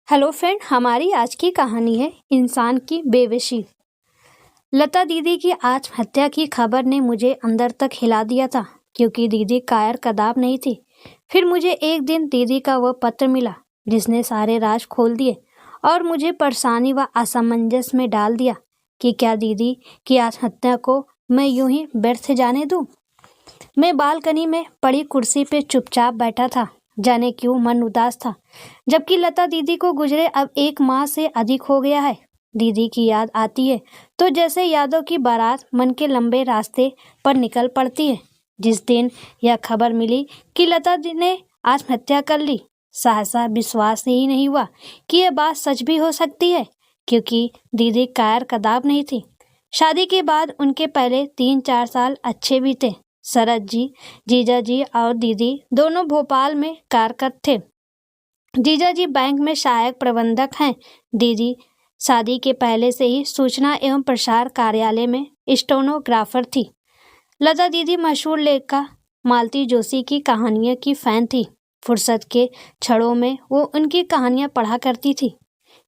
Hello friend, हमारी आज की कहानी है इंसान की बेबसी। लता दीदी की आत्महत्या की खबर ने मुझे अंदर तक हिला दिया था, क्योंकि दीदी कायर कदाब नहीं थी। फिर मुझे एक दिन दीदी का वह पत्र मिला जिसने सारे राज खोल दिए और मुझे परेशानी व असमंजस में डाल दिया कि क्या दीदी की आत्महत्या को मैं यूं ही व्यर्थ जाने दूं। मैं बालकनी में पड़ी कुर्सी पे चुपचाप बैठा था। जाने क्यों मन उदास था, जबकि लता दीदी को गुजरे अब 1 माह से अधिक हो गया है। दीदी की याद आती है तो जैसे यादों की बारात मन के लंबे रास्ते पर निकल पड़ती है। जिस दिन यह खबर मिली कि लता दी ने आत्महत्या कर ली, सहसा विश्वास ही नहीं हुआ कि यह बात सच भी हो सकती है, क्योंकि दीदी कायर कदाब नहीं थी। शादी के बाद उनके पहले 3-4 साल अच्छे भी थे। शरद जी, जीजा जी और दीदी दोनों भोपाल में कार्यरत थे। जीजा जी बैंक में सहायक प्रबंधक हैं। दीदी शादी के पहले से ही सूचना एवं प्रसार कार्यालय में स्टेनोग्राफर थी। लता दीदी मशहूर लेखिका मालती जोशी की कहानियों की फैन थी। फुर्सत के क्षणों में वो उनकी कहानियां पढ़ा करती थी।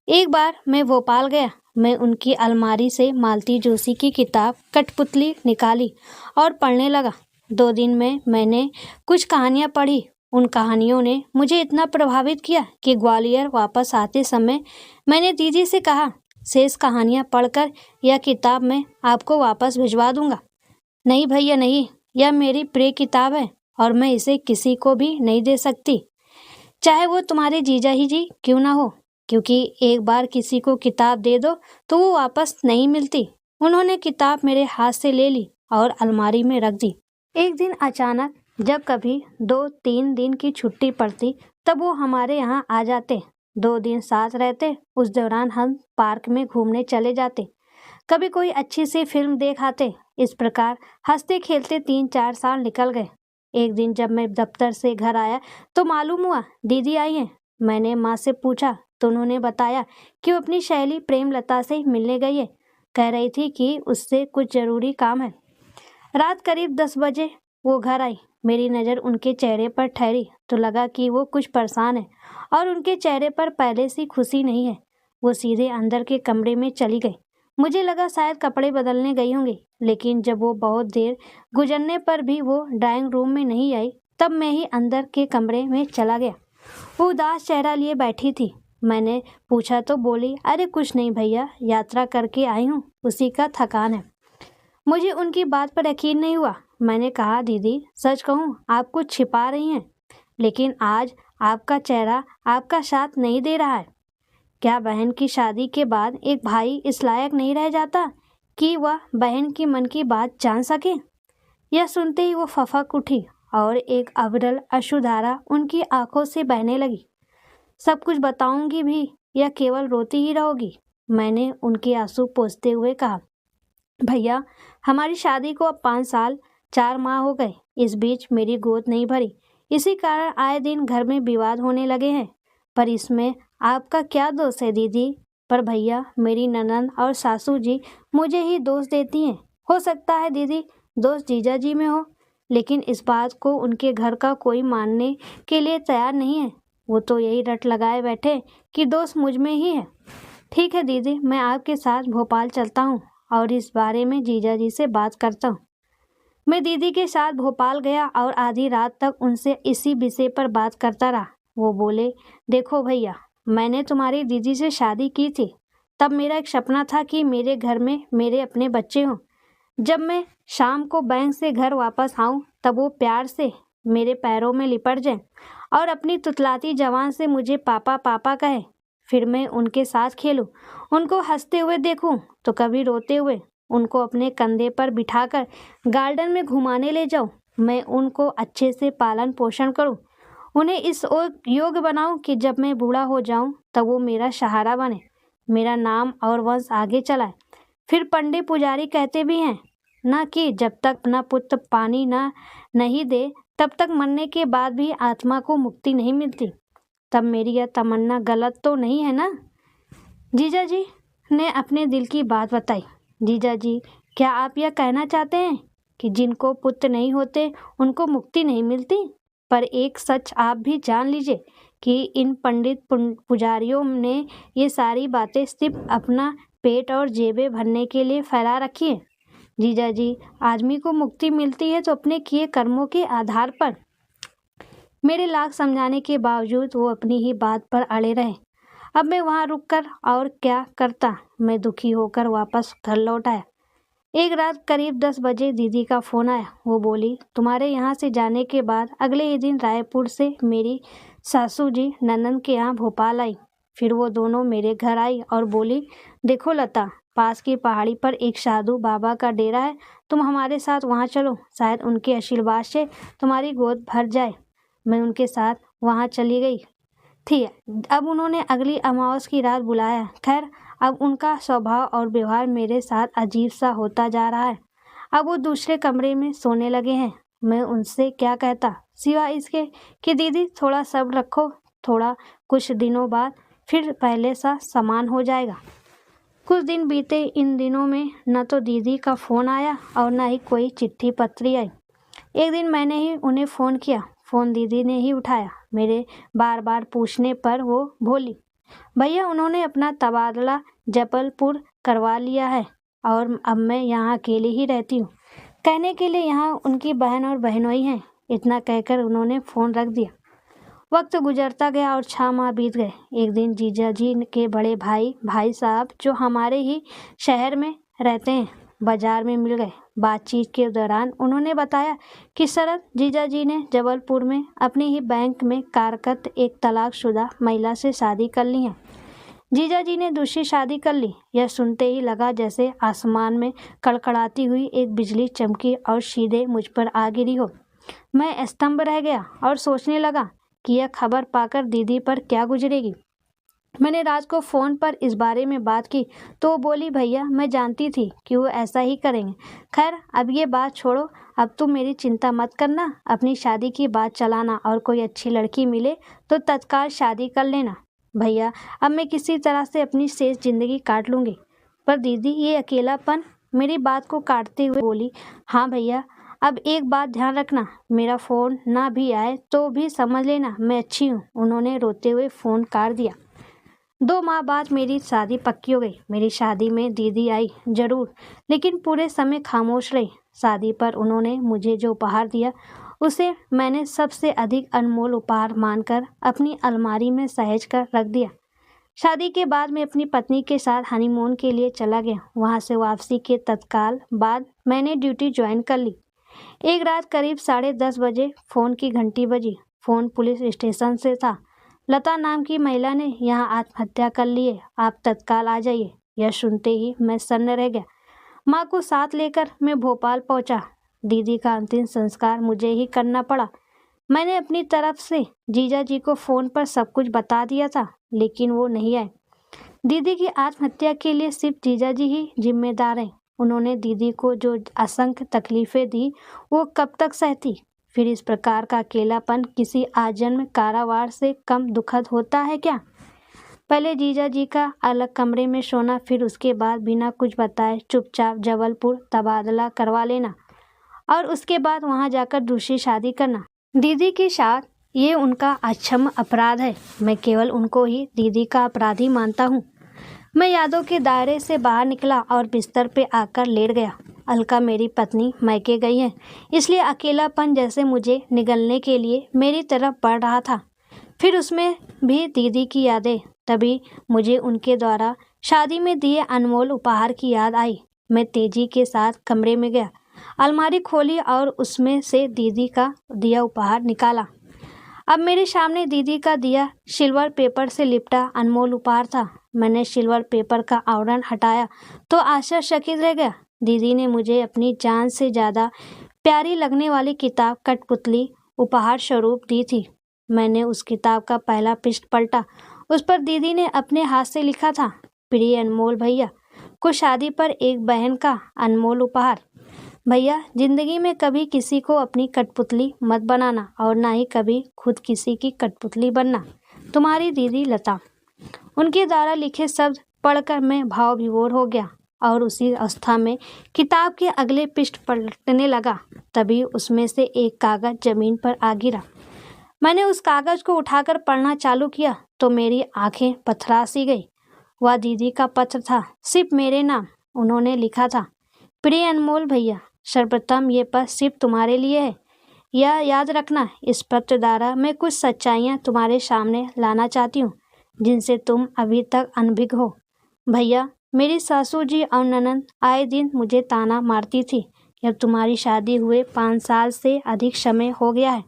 एक बार मैं भोपाल गया। मैं उनकी अलमारी से मालती जोशी की किताब कठपुतली निकाली और पढ़ने लगा। 2 दिन में मैंने कुछ कहानियां पढ़ी। उन कहानियों ने मुझे इतना प्रभावित किया कि ग्वालियर वापस आते समय मैंने दीदी से कहा, शेष कहानियां पढ़कर यह किताब मैं आपको वापस भिजवा दूंगा। नहीं भैया नहीं, यह मेरी प्रिय किताब है और मैं इसे किसी को भी नहीं दे सकती, चाहे वो तुम्हारे जीजा ही जी क्यों ना हो, क्योंकि एक बार किसी को किताब दे दो तो वो वापस नहीं मिलती। उन्होंने किताब मेरे हाथ से ले ली और अलमारी में रख दी। एक दिन अचानक जब कभी 2-3 दिन की छुट्टी पड़ती तब वो हमारे यहाँ आ जाते। 2 दिन साथ रहते। उस दौरान हम पार्क में घूमने चले जाते, कभी कोई अच्छी सी फिल्म देख आते। इस प्रकार हंसते खेलते 3-4 साल निकल गए। एक दिन जब मैं दफ्तर से घर आया तो मालूम हुआ दीदी आई हैं। मैंने माँ से पूछा तो उन्होंने बताया कि वो अपनी सहेली प्रेमलता से मिलने गई है। कह रही थी कि उससे कुछ जरूरी काम है। रात करीब 10 बजे वो घर आई। मेरी नज़र उनके चेहरे पर ठहरी तो लगा कि वो कुछ परेशान है और उनके चेहरे पर पहले सी खुशी नहीं है। वो सीधे अंदर के कमरे में चली गई। मुझे लगा शायद कपड़े बदलने गई होंगी, लेकिन जब वो बहुत देर गुजरने पर भी वो ड्राइंग रूम में नहीं आई, तब मैं ही अंदर के कमरे में चला गया। वो उदास चेहरा लिए बैठी थी। मैंने पूछा तो बोली, अरे कुछ नहीं भैया, यात्रा करके आई हूँ, उसी का थकान है। मुझे उनकी बात पर यकीन नहीं हुआ। मैंने कहा, दीदी सच कहूँ आप कुछ छिपा रही हैं, लेकिन आज आपका चेहरा आपका साथ नहीं दे रहा है। क्या बहन की शादी के बाद एक भाई इस लायक नहीं रह जाता कि वह बहन की मन की बात जान सके? यह सुनते ही वो फफक उठी और एक अविरल अश्रुधारा उनकी आंखों से बहने लगी। सब कुछ बताऊंगी भी या केवल रोती ही रहोगी? मैंने उनके आंसू पोंछते हुए कहा, भैया हमारी शादी को अब 5 साल 4 माह हो गए। इस बीच मेरी गोद नहीं भरी, इसी कारण आए दिन घर में विवाद होने लगे हैं। पर इसमें आपका क्या दोष है दीदी? पर भैया मेरी ननद और सासू जी मुझे ही दोष देती हैं। हो सकता है दीदी दोष जीजा जी में हो, लेकिन इस बात को उनके घर का कोई मानने के लिए तैयार नहीं है। वो तो यही रट लगाए बैठे कि दोष मुझ में ही है। ठीक है दीदी, मैं आपके साथ भोपाल चलता हूँ और इस बारे में जीजा जी से बात करता हूँ। मैं दीदी के साथ भोपाल गया और आधी रात तक उनसे इसी विषय पर बात करता रहा। वो बोले, देखो भैया, मैंने तुम्हारी दीदी से शादी की थी, तब मेरा एक सपना था कि मेरे घर में मेरे अपने बच्चे हों। जब मैं शाम को बैंक से घर वापस आऊं तब वो प्यार से मेरे पैरों में लिपट जाएं और अपनी तुतलाती जबान से मुझे पापा पापा कहे। फिर मैं उनके साथ खेलूं, उनको हंसते हुए देखूं तो कभी रोते हुए। उनको अपने कंधे पर बिठाकर गार्डन में घुमाने ले जाऊं। मैं उनको अच्छे से पालन पोषण करूं, उन्हें इस योग्य बनाऊं कि जब मैं बूढ़ा हो जाऊं तब वो मेरा सहारा बने, मेरा नाम और वंश आगे चलाए। फिर पंडित पुजारी कहते भी हैं ना कि जब तक अपना पुत्र पानी ना नहीं दे तब तक मरने के बाद भी आत्मा को मुक्ति नहीं मिलती। तब मेरी यह तमन्ना गलत तो नहीं है ना? जीजा जी ने अपने दिल की बात बताई। जीजा जी, क्या आप यह कहना चाहते हैं कि जिनको पुत्र नहीं होते उनको मुक्ति नहीं मिलती? पर एक सच आप भी जान लीजिए कि इन पंडित पुजारियों ने ये सारी बातें सिर्फ अपना पेट और जेबें भरने के लिए फैला रखी है। जीजा जी, आदमी को मुक्ति मिलती है तो अपने किए कर्मों के आधार पर। मेरे लाख समझाने के बावजूद वो अपनी ही बात पर अड़े रहे। अब मैं वहाँ रुककर और क्या करता। मैं दुखी होकर वापस घर लौट आया। एक रात करीब 10 बजे दीदी का फ़ोन आया। वो बोली, तुम्हारे यहाँ से जाने के बाद अगले ही दिन रायपुर से मेरी सासू जी ननद के यहाँ भोपाल आई। फिर वो दोनों मेरे घर आई और बोली, देखो लता, पास की पहाड़ी पर एक साधु बाबा का डेरा है, तुम हमारे साथ वहाँ चलो, शायद उनके आशीर्वाद से तुम्हारी गोद भर जाए। मैं उनके साथ वहाँ चली गई थी। अब उन्होंने अगली अमावस की रात बुलाया। खैर, अब उनका स्वभाव और व्यवहार मेरे साथ अजीब सा होता जा रहा है। अब वो दूसरे कमरे में सोने लगे हैं। मैं उनसे क्या कहता, सिवाय इसके कि दीदी थोड़ा सब्र रखो, थोड़ा कुछ दिनों बाद फिर पहले सा समान हो जाएगा। कुछ दिन बीते। इन दिनों में न तो दीदी का फ़ोन आया और न ही कोई चिट्ठी पत्री आई। एक दिन मैंने ही उन्हें फ़ोन किया। फ़ोन दीदी ने ही उठाया। मेरे बार बार पूछने पर वो बोली, भैया उन्होंने अपना तबादला जबलपुर करवा लिया है और अब मैं यहाँ अकेली ही रहती हूँ। कहने के लिए यहाँ उनकी बहन और बहनोई हैं। इतना कहकर उन्होंने फ़ोन रख दिया। वक्त गुजरता गया और 6 माह बीत गए। एक दिन जीजा जी के बड़े भाई साहब जो हमारे ही शहर में रहते हैं, बाजार में मिल गए। बातचीत के दौरान उन्होंने बताया कि शरद जीजा जी ने जबलपुर में अपने ही बैंक में कार्यरत एक तलाकशुदा महिला से शादी कर ली है। जीजा जी ने दूसरी शादी कर ली। यह सुनते ही लगा जैसे आसमान में कड़कड़ाती हुई एक बिजली चमकी और सीधे मुझ पर आ गिरी हो। मैं स्तंभ रह गया और सोचने लगा कि यह खबर पाकर दीदी पर क्या गुजरेगी। मैंने राज को फ़ोन पर इस बारे में बात की तो वो बोली, भैया मैं जानती थी कि वो ऐसा ही करेंगे। खैर अब ये बात छोड़ो, अब तुम मेरी चिंता मत करना, अपनी शादी की बात चलाना और कोई अच्छी लड़की मिले तो तत्काल शादी कर लेना। भैया अब मैं किसी तरह से अपनी शेष ज़िंदगी काट लूँगी। पर दीदी ये अकेलापन। मेरी बात को काटते हुए बोली, हाँ भैया, अब एक बात ध्यान रखना, मेरा फ़ोन ना भी आए तो भी समझ लेना मैं अच्छी हूँ। उन्होंने रोते हुए फ़ोन काट दिया। 2 माह बाद मेरी शादी पक्की हो गई। मेरी शादी में दीदी आई जरूर, लेकिन पूरे समय खामोश रही। शादी पर उन्होंने मुझे जो उपहार दिया उसे मैंने सबसे अधिक अनमोल उपहार मानकर अपनी अलमारी में सहेज कर रख दिया। शादी के बाद मैं अपनी पत्नी के साथ हनीमून के लिए चला गया। वहाँ से वापसी के तत्काल बाद मैंने ड्यूटी ज्वाइन कर ली। एक रात करीब 10:30 बजे फ़ोन की घंटी बजी। फ़ोन पुलिस स्टेशन से था। लता नाम की महिला ने यहाँ आत्महत्या कर ली है, आप तत्काल आ जाइए। यह सुनते ही मैं सन्न रह गया। माँ को साथ लेकर मैं भोपाल पहुँचा। दीदी का अंतिम संस्कार मुझे ही करना पड़ा। मैंने अपनी तरफ से जीजा जी को फ़ोन पर सब कुछ बता दिया था, लेकिन वो नहीं आए। दीदी की आत्महत्या के लिए सिर्फ जीजा जी ही जिम्मेदार हैं। उन्होंने दीदी को जो असंख्य तकलीफ़ें दी वो कब तक सहती। फिर इस प्रकार का अकेलापन किसी आजन्म कारावास से कम दुखद होता है क्या। पहले जीजा जी का अलग कमरे में सोना, फिर उसके बाद बिना कुछ बताए चुपचाप जबलपुर तबादला करवा लेना और उसके बाद वहाँ जाकर दूसरी शादी करना। दीदी के साथ ये उनका अक्षम्य अपराध है। मैं केवल उनको ही दीदी का अपराधी मानता हूँ। मैं यादों के दायरे से बाहर निकला और बिस्तर पे आकर लेट गया। अलका मेरी पत्नी मैके गई है, इसलिए अकेलापन जैसे मुझे निगलने के लिए मेरी तरफ बढ़ रहा था। फिर उसमें भी दीदी की यादें। तभी मुझे उनके द्वारा शादी में दिए अनमोल उपहार की याद आई। मैं तेजी के साथ कमरे में गया, अलमारी खोली और उसमें से दीदी का दिया उपहार निकाला। अब मेरे सामने दीदी का दिया सिल्वर पेपर से लिपटा अनमोल उपहार था। मैंने सिल्वर पेपर का आवरण हटाया तो आश्चर्यचकित रह गया। दीदी ने मुझे अपनी जान से ज़्यादा प्यारी लगने वाली किताब कठपुतली उपहार स्वरूप दी थी। मैंने उस किताब का पहला पृष्ठ पलटा। उस पर दीदी ने अपने हाथ से लिखा था, प्रिय अनमोल भैया को शादी पर एक बहन का अनमोल उपहार। भैया, जिंदगी में कभी किसी को अपनी कठपुतली मत बनाना और ना ही कभी खुद किसी की कठपुतली बनना। तुम्हारी दीदी लता। उनके द्वारा लिखे शब्द पढ़कर मैं भाव विभोर हो गया और उसी अवस्था में किताब के अगले पृष्ठ पलटने लगा। तभी उसमें से एक कागज़ जमीन पर आ गिरा। मैंने उस कागज को उठाकर पढ़ना चालू किया तो मेरी आंखें पथरा सी गई। वह दीदी का पत्र था, सिर्फ मेरे नाम। उन्होंने लिखा था, प्रिय अनमोल भैया, सर्वप्रथम ये पत्र सिर्फ तुम्हारे लिए है। यह याद रखना, इस पत्र द्वारा मैं कुछ सच्चाइयाँ तुम्हारे सामने लाना चाहती हूँ जिनसे तुम अभी तक अनभिज्ञ हो। भैया, मेरी सासू जी और ननद आए दिन मुझे ताना मारती थी कि अब तुम्हारी शादी हुए 5 साल से अधिक समय हो गया है,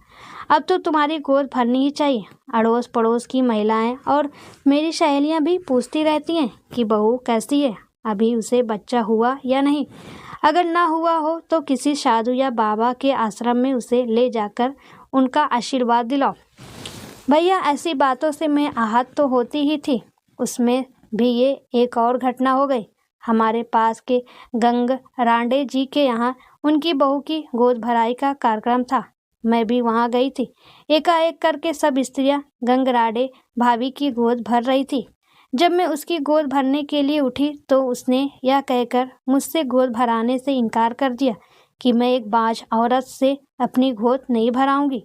अब तो तुम्हारी गोद भरनी ही चाहिए। अड़ोस पड़ोस की महिलाएं और मेरी सहेलियां भी पूछती रहती हैं कि बहू कैसी है, अभी उसे बच्चा हुआ या नहीं। अगर ना हुआ हो तो किसी साधु या बाबा के आश्रम में उसे ले जाकर उनका आशीर्वाद दिलाओ। भैया, ऐसी बातों से मैं आहत तो होती ही थी, उसमें भी ये एक और घटना हो गई। हमारे पास के गंगरांडे जी के यहाँ उनकी बहू की गोद भराई का कार्यक्रम था। मैं भी वहाँ गई थी। एकाएक करके सब स्त्रियाँ गंगराडे भाभी की गोद भर रही थी। जब मैं उसकी गोद भरने के लिए उठी तो उसने यह कहकर मुझसे गोद भराने से इनकार कर दिया कि मैं एक बाँझ औरत से अपनी गोद नहीं भराऊंगी।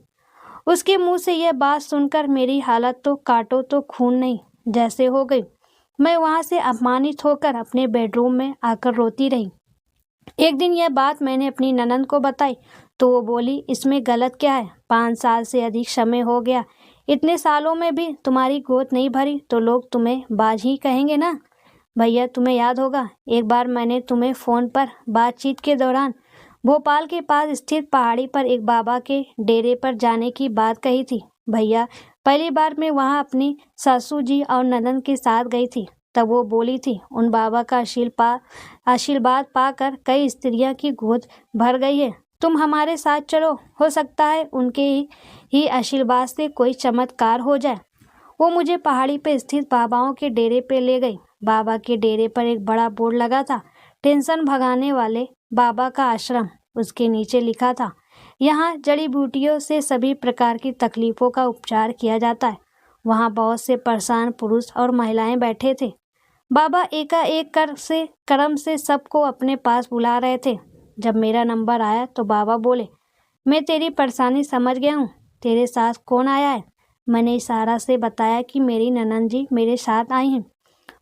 उसके मुंह से यह बात सुनकर मेरी हालत तो काटो तो खून नहीं जैसे हो गई। मैं वहाँ से अपमानित होकर अपने बेडरूम में आकर रोती रही। एक दिन यह बात मैंने अपनी ननद को बताई तो वो बोली, इसमें गलत क्या है, 5 साल से अधिक समय हो गया, इतने सालों में भी तुम्हारी गोद नहीं भरी तो लोग तुम्हें बाज ही कहेंगे ना। भैया, तुम्हें याद होगा, एक बार मैंने तुम्हें फ़ोन पर बातचीत के दौरान भोपाल के पास स्थित पहाड़ी पर एक बाबा के डेरे पर जाने की बात कही थी। भैया, पहली बार मैं वहाँ अपनी सासू जी और ननद के साथ गई थी। तब वो बोली थी, उन बाबा का आशीर्वाद पाकर कई स्त्रियां की गोद भर गई है, तुम हमारे साथ चलो, हो सकता है उनके ही आशीर्वाद से कोई चमत्कार हो जाए। वो मुझे पहाड़ी पे स्थित बाबाओं के डेरे पे ले गई। बाबा के डेरे पर एक बड़ा बोर्ड लगा था, टेंशन भगाने वाले बाबा का आश्रम। उसके नीचे लिखा था, यहाँ जड़ी बूटियों से सभी प्रकार की तकलीफ़ों का उपचार किया जाता है। वहाँ बहुत से परेशान पुरुष और महिलाएं बैठे थे। बाबा एकाएक क्रम से सबको अपने पास बुला रहे थे। जब मेरा नंबर आया तो बाबा बोले, मैं तेरी परेशानी समझ गया हूँ, तेरे साथ कौन आया है। मैंने इशारा से बताया कि मेरी ननद जी मेरे साथ आई हैं।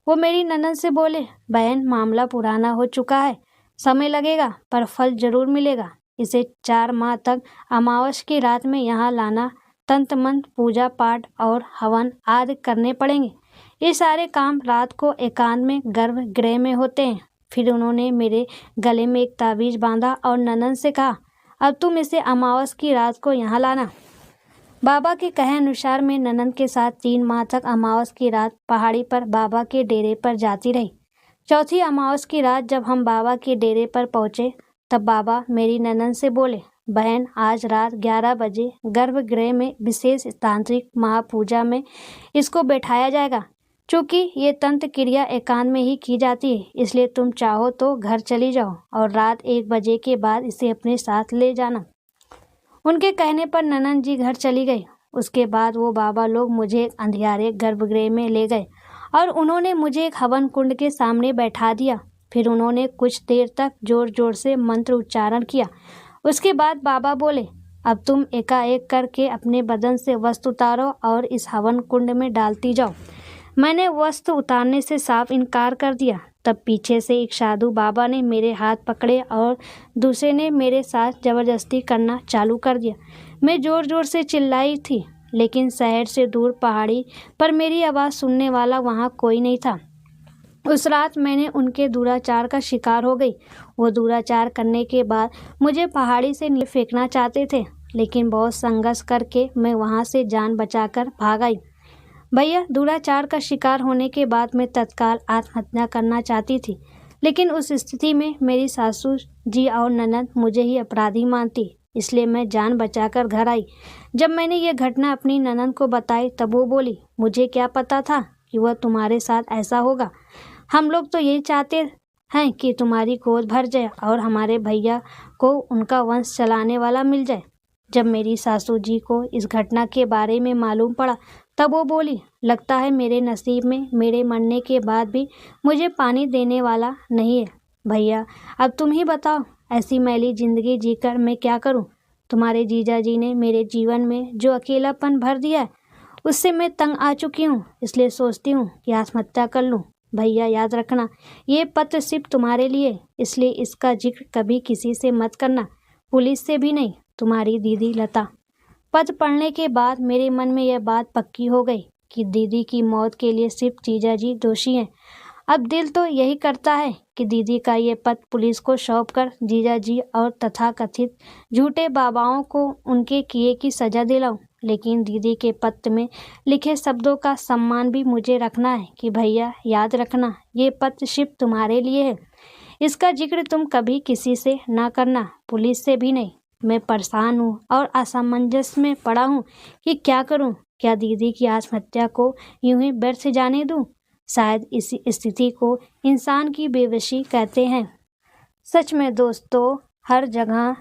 वो मेरी ननद से बोले, बहन, मामला पुराना हो चुका है, समय लगेगा पर फल जरूर मिलेगा। इसे 4 माह तक अमावस की रात में यहाँ लाना, तंत्र मंत्र, पूजा पाठ और हवन आदि करने पड़ेंगे। ये सारे काम रात को एकांत में गर्भगृह में होते हैं। फिर उन्होंने मेरे गले में एक ताबीज बांधा और ननद से कहा, अब तुम इसे अमावस की रात को यहाँ लाना। बाबा के कहे अनुसार मैं ननद के साथ 3 माह तक अमावस की रात पहाड़ी पर बाबा के डेरे पर जाती रही। चौथी अमावस की रात जब हम बाबा के डेरे पर पहुँचे तब बाबा मेरी ननद से बोले, बहन, आज रात 11 बजे गर्भगृह में विशेष तांत्रिक महापूजा में इसको बैठाया जाएगा। चूँकि ये तंत्र क्रिया एकांत में ही की जाती है, इसलिए तुम चाहो तो घर चली जाओ और रात 1 बजे के बाद इसे अपने साथ ले जाना। उनके कहने पर ननद जी घर चली गई। उसके बाद वो बाबा लोग मुझे एक अंधियारे गर्भगृह में ले गए और उन्होंने मुझे एक हवन कुंड के सामने बैठा दिया। फिर उन्होंने कुछ देर तक जोर जोर से मंत्र उच्चारण किया। उसके बाद बाबा बोले, अब तुम एकाएक करके अपने बदन से वस्त्र उतारो और इस हवन कुंड में डालती जाओ। मैंने वस्त्र उतारने से साफ इनकार कर दिया। तब पीछे से एक साधु बाबा ने मेरे हाथ पकड़े और दूसरे ने मेरे साथ जबरदस्ती करना चालू कर दिया। मैं ज़ोर ज़ोर से चिल्लाई थी, लेकिन शहर से दूर पहाड़ी पर मेरी आवाज़ सुनने वाला वहाँ कोई नहीं था। उस रात मैंने उनके दुराचार का शिकार हो गई। वो दुराचार करने के बाद मुझे पहाड़ी से नीचे फेंकना चाहते थे, लेकिन बहुत संघर्ष करके मैं वहाँ से जान बचाकर भाग आई। भैया, दुराचार का शिकार होने के बाद मैं तत्काल आत्महत्या करना चाहती थी, लेकिन उस स्थिति में मेरी सासू जी और ननद मुझे ही अपराधी मानती, इसलिए मैं जान बचाकर घर आई। जब मैंने ये घटना अपनी ननद को बताई तब वो बोली, मुझे क्या पता था कि वह तुम्हारे साथ ऐसा होगा। हम लोग तो यही चाहते हैं कि तुम्हारी गोद भर जाए और हमारे भैया को उनका वंश चलाने वाला मिल जाए। जब मेरी सासू जी को इस घटना के बारे में मालूम पड़ा तब वो बोली, लगता है मेरे नसीब में मेरे मरने के बाद भी मुझे पानी देने वाला नहीं है। भैया, अब तुम ही बताओ, ऐसी मैली ज़िंदगी जीकर मैं क्या करूं? तुम्हारे जीजा जी ने मेरे जीवन में जो अकेलापन भर दिया है उससे मैं तंग आ चुकी हूँ, इसलिए सोचती हूँ कि आत्महत्या कर लूँ। भैया याद रखना, ये पत्र सिर्फ तुम्हारे लिए, इसलिए इसका जिक्र कभी किसी से मत करना, पुलिस से भी नहीं। तुम्हारी दीदी लता। पत्र पढ़ने के बाद मेरे मन में यह बात पक्की हो गई कि दीदी की मौत के लिए सिर्फ जीजा जी दोषी हैं। अब दिल तो यही करता है कि दीदी का ये पत्र पुलिस को सौंप कर जीजा जी और तथाकथित झूठे बाबाओं को उनके किए की सजा दिलाऊं। लेकिन दीदी के पत्र में लिखे शब्दों का सम्मान भी मुझे रखना है कि भैया याद रखना, ये पत्र सिर्फ तुम्हारे लिए है, इसका जिक्र तुम कभी किसी से ना करना, पुलिस से भी नहीं। मैं परेशान हूँ और असमंजस में पड़ा हूँ कि क्या करूँ। क्या दीदी की आत्महत्या को यूं ही व्यर्थ जाने दूँ? शायद इसी स्थिति को इंसान की बेबसी कहते हैं। सच में दोस्तों, हर जगह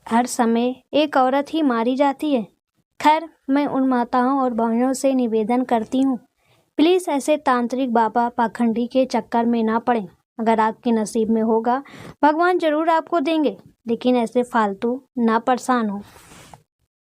हर समय एक औरत ही मारी जाती है। खैर, मैं उन माताओं और बहनों से निवेदन करती हूँ, प्लीज़ ऐसे तांत्रिक बाबा पाखंडी के चक्कर में ना पड़ें। अगर आपके नसीब में होगा, भगवान जरूर आपको देंगे, लेकिन ऐसे फालतू ना परेशान हो।